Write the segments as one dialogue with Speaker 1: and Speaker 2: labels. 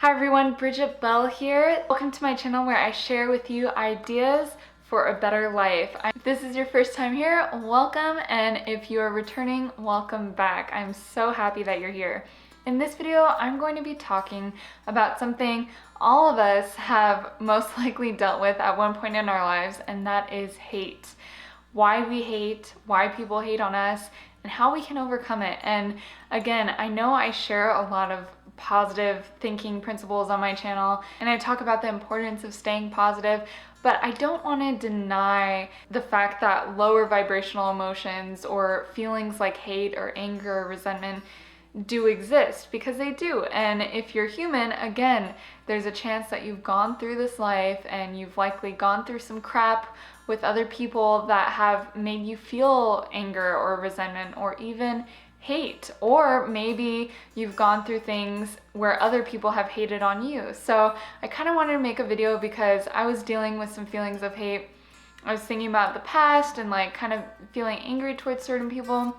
Speaker 1: Hi everyone, Brigitte Belle here. Welcome to my channel where I share with you ideas for a better life. If this is your first time here, welcome, and if you are returning, welcome back. I'm so happy that you're here. In this video, I'm going to be talking about something all of us have most likely dealt with at one point in our lives, and that is hate. Why we hate, why people hate on us, and how we can overcome it. And again, I know I share a lot of positive thinking principles on my channel, and I talk about the importance of staying positive, but I don't want to deny the fact that lower vibrational emotions or feelings like hate or anger or resentment do exist, because they do. And if you're human, again, there's a chance that you've gone through this life and you've likely gone through some crap with other people that have made you feel anger or resentment or even hate, or maybe you've gone through things where other people have hated on you. So I kind of wanted to make a video because I was dealing with some feelings of hate. I was thinking about the past and like kind of feeling angry towards certain people.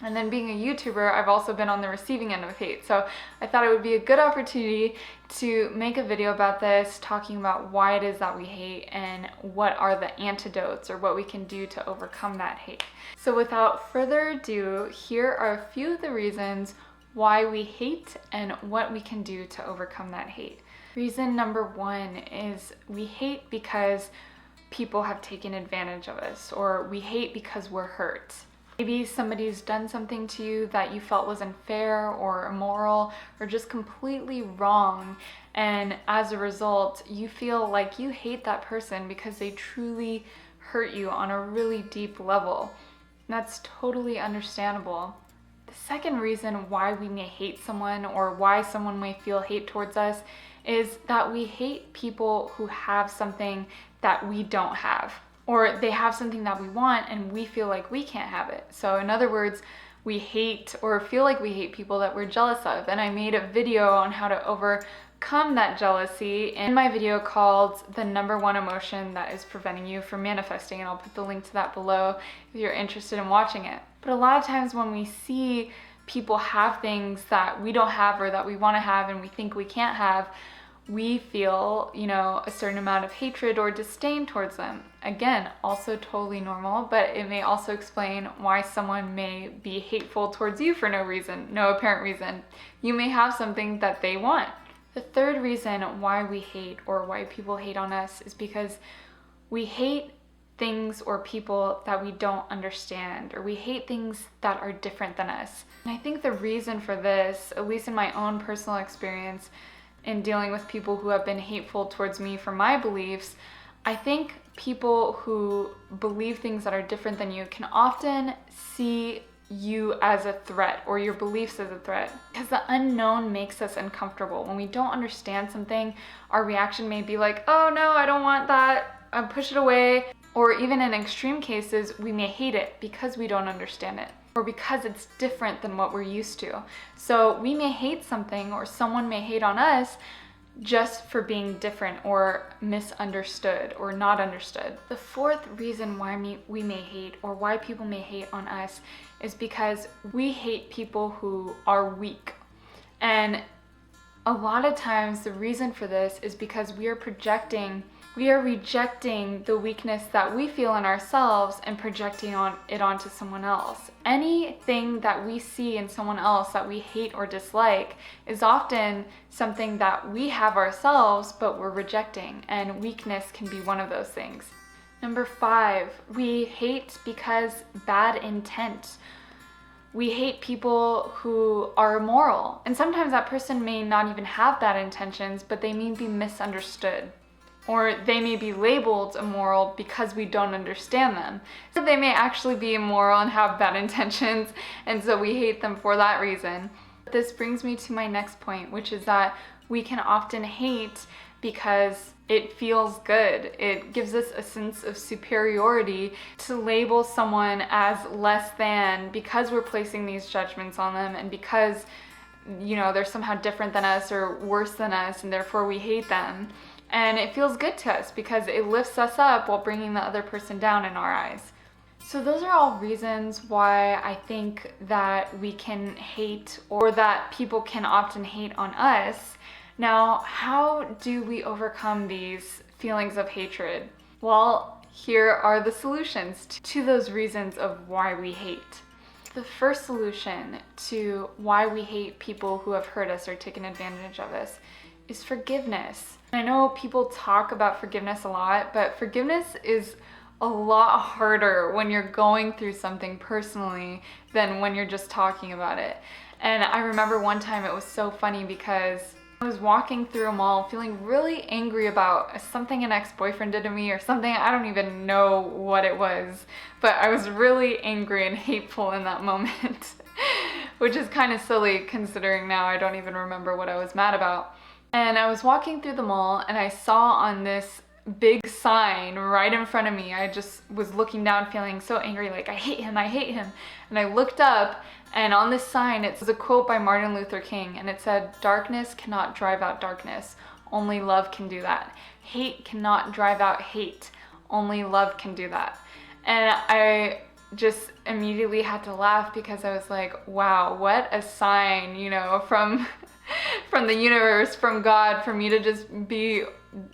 Speaker 1: And then being a YouTuber, I've also been on the receiving end of hate. So I thought it would be a good opportunity to make a video about this, talking about why it is that we hate and what are the antidotes or what we can do to overcome that hate. So without further ado, here are a few of the reasons why we hate and what we can do to overcome that hate. Reason number one is we hate because people have taken advantage of us, or we hate because we're hurt. Maybe somebody's done something to you that you felt was unfair or immoral or just completely wrong, and as a result, you feel like you hate that person because they truly hurt you on a really deep level. That's totally understandable. The second reason why we may hate someone or why someone may feel hate towards us is that we hate people who have something that we don't have, or they have something that we want and we feel like we can't have it. So in other words, we hate or feel like we hate people that we're jealous of. And I made a video on how to overcome that jealousy in my video called The Number One Emotion That Is Preventing You from Manifesting, and I'll put the link to that below if you're interested in watching it. But a lot of times when we see people have things that we don't have or that we want to have and we think we can't have, we feel, a certain amount of hatred or disdain towards them. Again, also totally normal, but it may also explain why someone may be hateful towards you for no reason, no apparent reason. You may have something that they want. The third reason why we hate or why people hate on us is because we hate things or people that we don't understand, or we hate things that are different than us. And I think the reason for this, at least in my own personal experience, in dealing with people who have been hateful towards me for my beliefs, I think people who believe things that are different than you can often see you as a threat or your beliefs as a threat, because the unknown makes us uncomfortable. When we don't understand something, our reaction may be like, oh no, I don't want that, I'll push it away. Or even in extreme cases, we may hate it because we don't understand it, or because it's different than what we're used to. So we may hate something, or someone may hate on us just for being different or misunderstood or not understood. The fourth reason why we may hate, or why people may hate on us, is because we hate people who are weak. And a lot of times the reason for this is because we are rejecting the weakness that we feel in ourselves and projecting it onto someone else. Anything that we see in someone else that we hate or dislike is often something that we have ourselves, but we're rejecting, and weakness can be one of those things. Number 5, we hate because bad intent. We hate people who are immoral, and sometimes that person may not even have bad intentions, but they may be misunderstood. Or they may be labeled immoral because we don't understand them. So they may actually be immoral and have bad intentions, and so we hate them for that reason. This brings me to my next point, which is that we can often hate because it feels good. It gives us a sense of superiority to label someone as less than because we're placing these judgments on them, and because they're somehow different than us or worse than us, and therefore we hate them. And it feels good to us because it lifts us up while bringing the other person down in our eyes. So those are all reasons why I think that we can hate, or that people can often hate on us. Now, how do we overcome these feelings of hatred? Well, here are the solutions to those reasons of why we hate. The first solution to why we hate people who have hurt us or taken advantage of us is forgiveness. I know people talk about forgiveness a lot, but forgiveness is a lot harder when you're going through something personally than when you're just talking about it. And I remember one time it was so funny because I was walking through a mall feeling really angry about something an ex-boyfriend did to me or something. I don't even know what it was, but I was really angry and hateful in that moment, which is kind of silly considering now I don't even remember what I was mad about. And I was walking through the mall and I saw on this big sign right in front of me, I just was looking down feeling so angry, like I hate him. And I looked up, and on this sign it was a quote by Martin Luther King, and it said, "Darkness cannot drive out darkness, only love can do that. Hate cannot drive out hate, only love can do that." And I just immediately had to laugh because I was like, wow, what a sign, from the universe, from God, for me to just be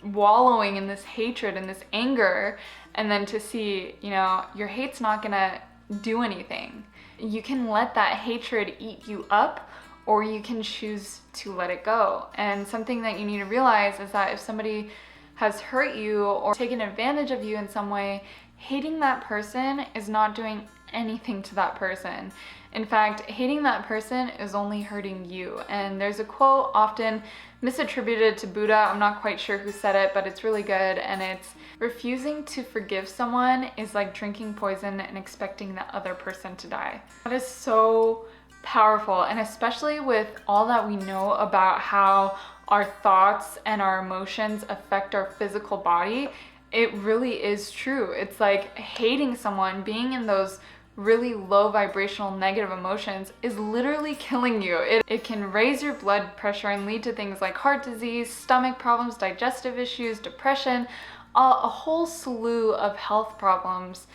Speaker 1: wallowing in this hatred and this anger, and then to see, your hate's not gonna do anything. You can let that hatred eat you up, or you can choose to let it go. And something that you need to realize is that if somebody has hurt you or taken advantage of you in some way, hating that person is not doing anything to that person. In fact, hating that person is only hurting you. And there's a quote often misattributed to Buddha. I'm not quite sure who said it, but it's really good. And it's, refusing to forgive someone is like drinking poison and expecting the other person to die. That is so powerful. And especially with all that we know about how our thoughts and our emotions affect our physical body, it really is true. It's like hating someone, being in those really low vibrational negative emotions is literally killing you. It can raise your blood pressure and lead to things like heart disease, stomach problems, digestive issues, depression, a whole slew of health problems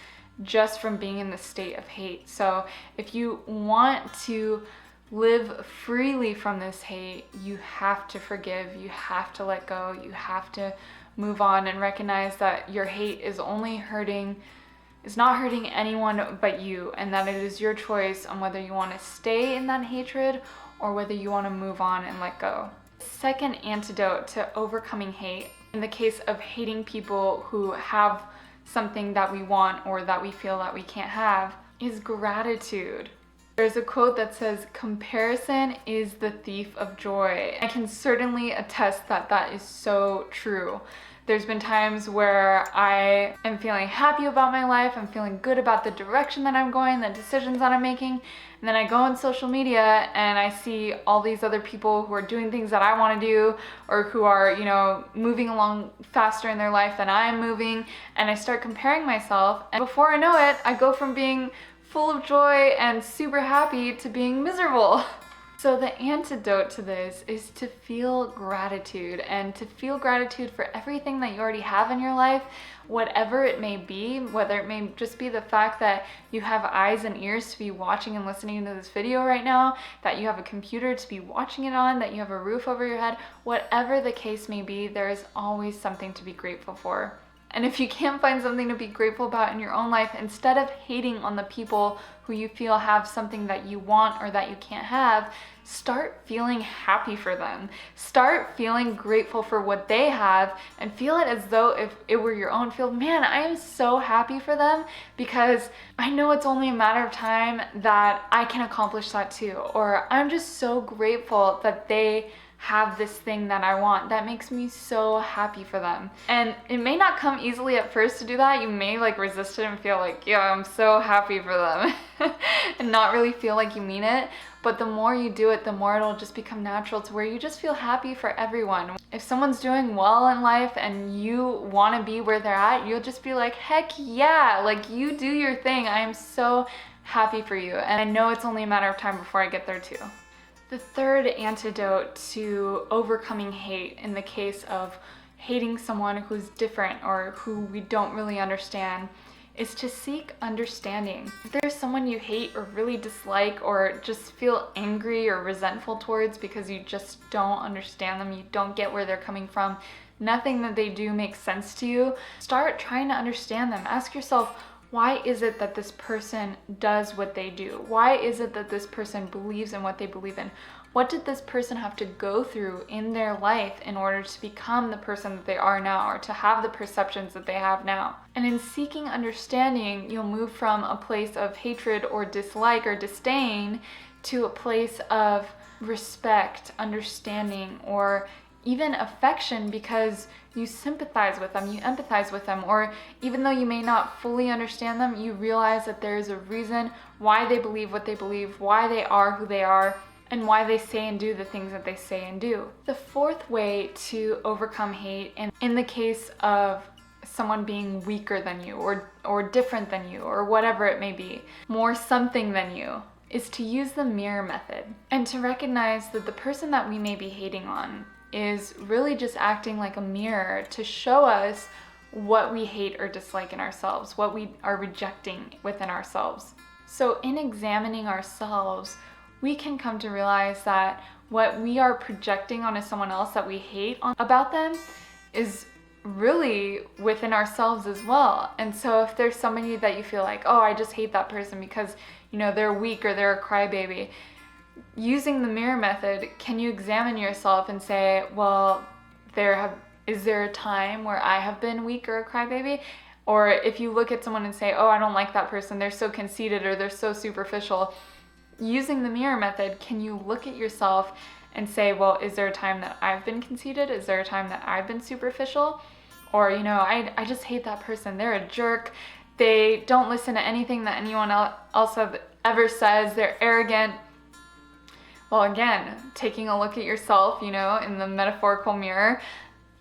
Speaker 1: just from being in the state of hate. So if you want to live freely from this hate, you have to forgive, you have to let go, you have to move on and recognize that your hate is not hurting anyone but you, and that it is your choice on whether you want to stay in that hatred or whether you want to move on and let go. Second antidote to overcoming hate, in the case of hating people who have something that we want or that we feel that we can't have, is gratitude. There's a quote that says, "Comparison is the thief of joy." I can certainly attest that that is so true. There's been times where I am feeling happy about my life, I'm feeling good about the direction that I'm going, the decisions that I'm making, and then I go on social media and I see all these other people who are doing things that I want to do, or who are, moving along faster in their life than I'm moving, and I start comparing myself, and before I know it, I go from being full of joy and super happy to being miserable. So the antidote to this is to feel gratitude, and to feel gratitude for everything that you already have in your life, whatever it may be, whether it may just be the fact that you have eyes and ears to be watching and listening to this video right now, that you have a computer to be watching it on, that you have a roof over your head, whatever the case may be, there is always something to be grateful for. And if you can't find something to be grateful about in your own life, instead of hating on the people who you feel have something that you want or that you can't have, start feeling happy for them. Start feeling grateful for what they have, and feel it as though if it were your own. Feel, man, I am so happy for them because I know it's only a matter of time that I can accomplish that too. Or I'm just so grateful that they have this thing that I want. That makes me so happy for them. And it may not come easily at first to do that. You may resist it and feel like, yeah, I'm so happy for them and not really feel like you mean it. But the more you do it, the more it'll just become natural to where you just feel happy for everyone. If someone's doing well in life and you want to be where they're at, you'll just be like, heck yeah, you do your thing. I am so happy for you. And I know it's only a matter of time before I get there too. The third antidote to overcoming hate, in the case of hating someone who's different or who we don't really understand, is to seek understanding. If there's someone you hate or really dislike or just feel angry or resentful towards because you just don't understand them, you don't get where they're coming from, nothing that they do makes sense to you, start trying to understand them. Ask yourself, why is it that this person does what they do? Why is it that this person believes in what they believe in? What did this person have to go through in their life in order to become the person that they are now, or to have the perceptions that they have now? And in seeking understanding, you'll move from a place of hatred or dislike or disdain to a place of respect, understanding, or even affection, because you sympathize with them, you empathize with them, or even though you may not fully understand them, you realize that there is a reason why they believe what they believe, why they are who they are, and why they say and do the things that they say and do. The fourth way to overcome hate, and in the case of someone being weaker than you, or different than you, or whatever it may be, more something than you, is to use the mirror method, and to recognize that the person that we may be hating on is really just acting like a mirror to show us what we hate or dislike in ourselves, what we are rejecting within ourselves. So in examining ourselves, we can come to realize that what we are projecting onto someone else that we hate about them is really within ourselves as well. And so if there's somebody that you feel like, oh, I just hate that person because, they're weak or they're a crybaby, using the mirror method, can you examine yourself and say, well, is there a time where I have been weak or a crybaby? Or if you look at someone and say, oh, I don't like that person, they're so conceited or they're so superficial, using the mirror method, can you look at yourself and say, well, is there a time that I've been conceited? Is there a time that I've been superficial? Or, I just hate that person. They're a jerk. They don't listen to anything that anyone else ever says. They're arrogant. Well, again, taking a look at yourself, in the metaphorical mirror,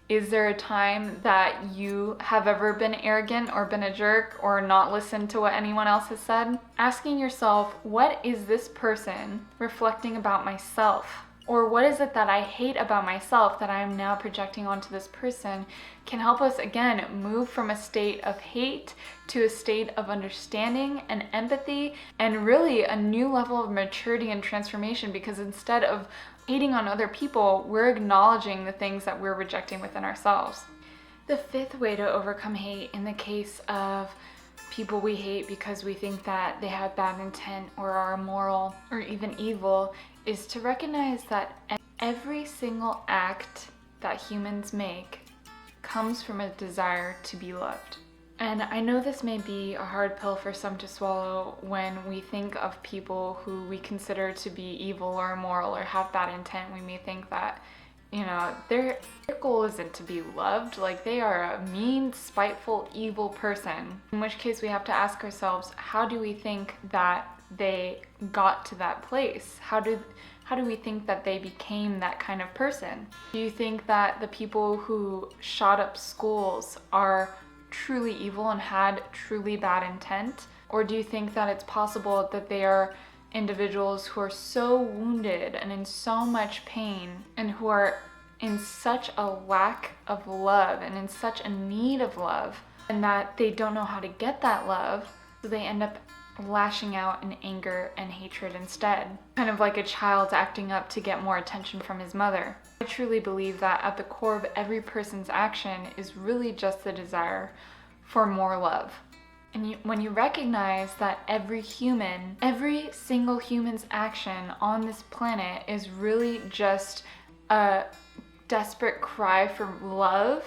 Speaker 1: is there a time that you have ever been arrogant or been a jerk or not listened to what anyone else has said? Asking yourself, what is this person reflecting about myself? Or what is it that I hate about myself that I am now projecting onto this person, can help us, again, move from a state of hate to a state of understanding and empathy, and really a new level of maturity and transformation, because instead of hating on other people, we're acknowledging the things that we're rejecting within ourselves. The fifth way to overcome hate, in the case of people we hate because we think that they have bad intent or are immoral or even evil, is to recognize that every single act that humans make comes from a desire to be loved. And I know this may be a hard pill for some to swallow when we think of people who we consider to be evil or immoral or have bad intent. We may think that, their goal isn't to be loved, like they are a mean, spiteful, evil person. In which case we have to ask ourselves, how do we think that they got to that place? How do we think that they became that kind of person? Do you think that the people who shot up schools are truly evil and had truly bad intent? Or do you think that it's possible that they are individuals who are so wounded and in so much pain, and who are in such a lack of love and in such a need of love, and that they don't know how to get that love, so they end up lashing out in anger and hatred instead, kind of like a child acting up to get more attention from his mother? I truly believe that at the core of every person's action is really just the desire for more love. And when you recognize that every single human's action on this planet is really just a desperate cry for love,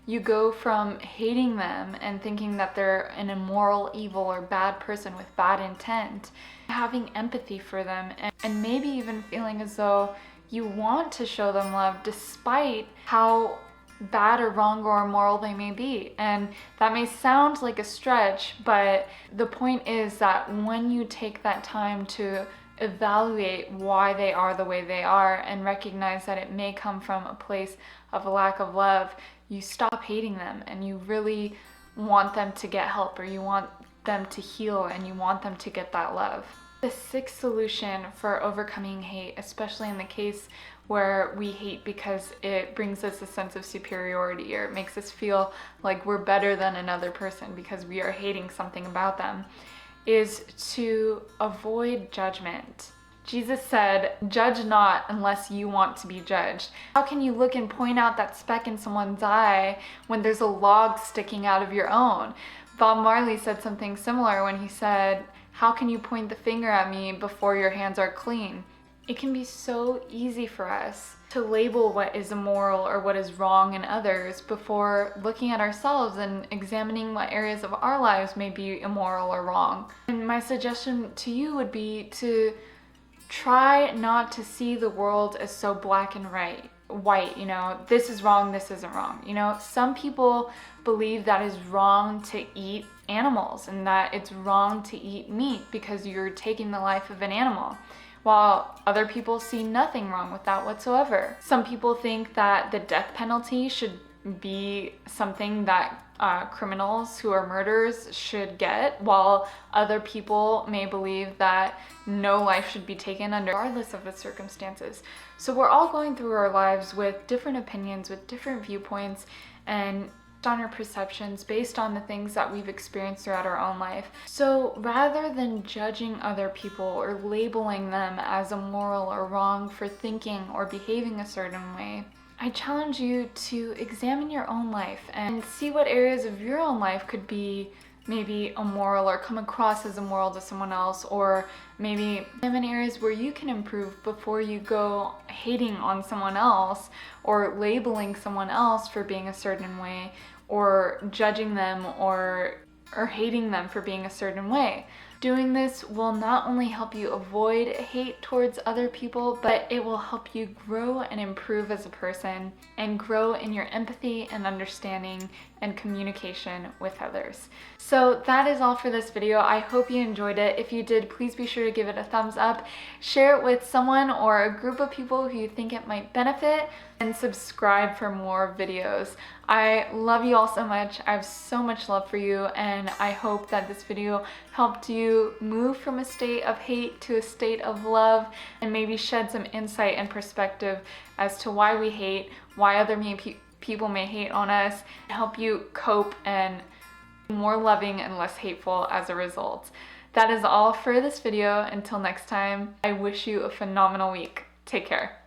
Speaker 1: you go from hating them and thinking that they're an immoral, evil, or bad person with bad intent, having empathy for them, and maybe even feeling as though you want to show them love despite how bad or wrong or immoral they may be. And that may sound like a stretch, but the point is that when you take that time to evaluate why they are the way they are and recognize that it may come from a place of a lack of love, you stop hating them and you really want them to get help, or you want them to heal, and you want them to get that love. The sixth solution for overcoming hate, especially in the case where we hate because it brings us a sense of superiority, or it makes us feel like we're better than another person because we are hating something about them, is to avoid judgment. Jesus said, "Judge not unless you want to be judged." How can you look and point out that speck in someone's eye when there's a log sticking out of your own? Bob Marley said something similar when he said, "How can you point the finger at me before your hands are clean?" It can be so easy for us to label what is immoral or what is wrong in others before looking at ourselves and examining what areas of our lives may be immoral or wrong. And my suggestion to you would be to try not to see the world as so black and white, this is wrong, this isn't wrong. Some people believe that it's wrong to eat animals and that it's wrong to eat meat because you're taking the life of an animal, while other people see nothing wrong with that whatsoever. Some people think that the death penalty should be something that criminals who are murderers should get, while other people may believe that no life should be taken regardless of the circumstances. So we're all going through our lives with different opinions, with different viewpoints, and on our perceptions based on the things that we've experienced throughout our own life. So rather than judging other people or labeling them as immoral or wrong for thinking or behaving a certain way, I challenge you to examine your own life and see what areas of your own life could be maybe immoral or come across as immoral to someone else, or maybe examine areas where you can improve before you go hating on someone else or labeling someone else for being a certain way, or judging them or hating them for being a certain way. Doing this will not only help you avoid hate towards other people, but it will help you grow and improve as a person and grow in your empathy and understanding and communication with others. So that is all for this video. I hope you enjoyed it. If you did, please be sure to give it a thumbs up, share it with someone or a group of people who you think it might benefit, and subscribe for more videos. I love you all so much. I have so much love for you, and I hope that this video helped you move from a state of hate to a state of love, and maybe shed some insight and perspective as to why we hate, why other people may hate on us, and help you cope and be more loving and less hateful as a result. That is all for this video. Until next time, I wish you a phenomenal week. Take care.